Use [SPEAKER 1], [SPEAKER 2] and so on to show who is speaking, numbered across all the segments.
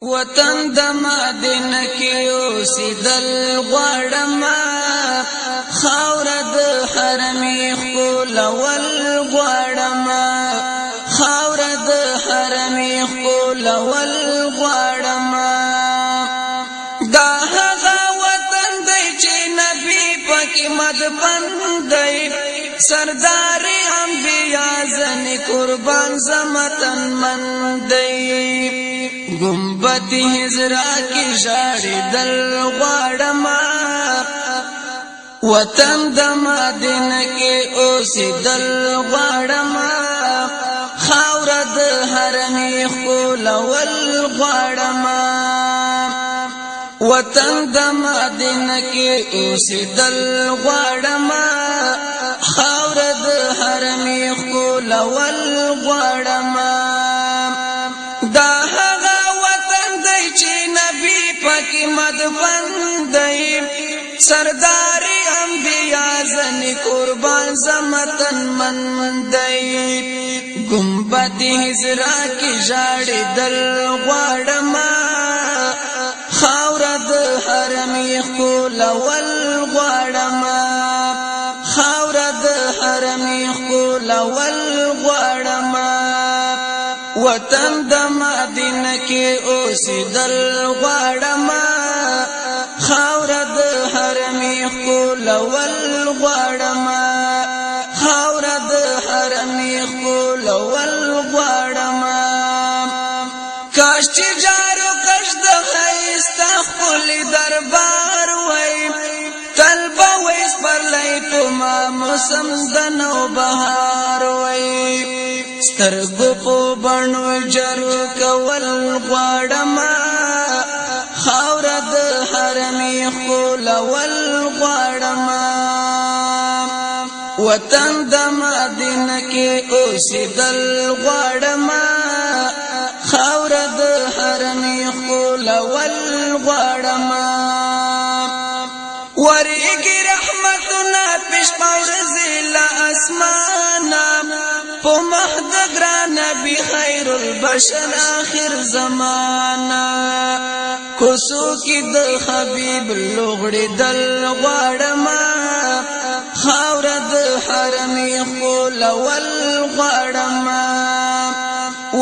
[SPEAKER 1] وطن د مدینه کې اوسېدل غواړم خاور د حرمې ښکلول غواړم خاور د حرمې ښکلول غواړم دا هغه وطن دی چې نبی پکې مدفن دی سردار انبیاء زنی قربان زمتن من دی گنبد ہجرا کی جاڑی دل غواړم وطن د مدینه کې اوسېدل غواړم خاور د حرمې ښکلول غواړم وطن د مدینه کې اوسېدل غواړم خاور د حرمې ښکلول غواړم پاکی مدفن دی سردار انبیاء زنی قربان زمتن من دی گنبد ہجرا کی جاڑی دل غواړم خاور د حرمې ښکلول غواړم خاور د حرمې ښکلول غواړم وطن د مدینه کې اوسېدل غواړم خاور د حرمې ښکلول غواړم خاور د حرمې ښکلول غواړم کاش چې جارو کش د ښایسته ښکلي دربار وای تل به وای سپرلی په ما موسم د نوبهار وای سترګو په بڼو جرو کول غواړم خاور د حرمې ښکلول غواړم وطن د مدینه کې اوسېدل غواړم خاور د حرمې ښکلول غواړم ورېږي رحمتونه پشپه ورځې له اسمانه په مهد ګران نبی خیر البشر آخر زمانہ کوڅو کې د حبیب لوغړې دل غواړم خاور د حرمې ښکلول غواړم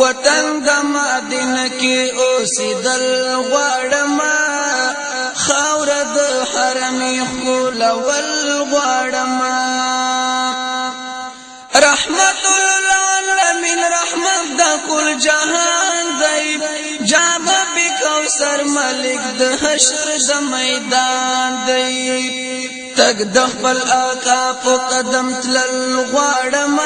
[SPEAKER 1] وطن د مدینه کې اوسېدل غواړم خاور د حرمې ښکلول غواړم رحمت للعالمین رحمت د کل جهان دی جام بکوثر ملک د حشر د میدان دی تک د خپل آقا په قدم تلل غواړم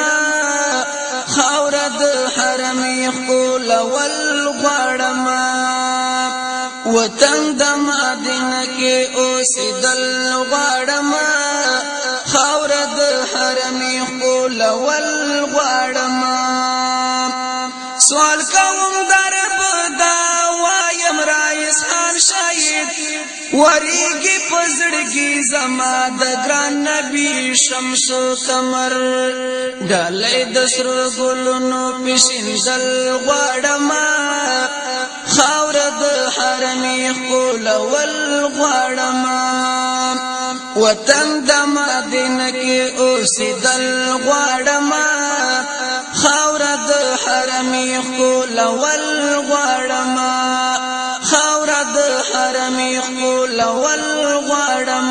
[SPEAKER 1] خاور د حرمې ښکلول غواړم وطن د مدینه کې اوسېدل غواړم خاور د حرمې ښکلول غواړم سوال کوم در په دا وایم رئیس خان شهید ورېږي په زړګي زما د ګران نبي شمس قمر ډالۍ د سرو ګلونو پېژندل غواړم خاور د حرمې ښکلول غواړم وطن د مدینه کې اوسېدل غواړم خاور د حرمې ښکلول غواړم خاور د حرمې ښکلول غواړم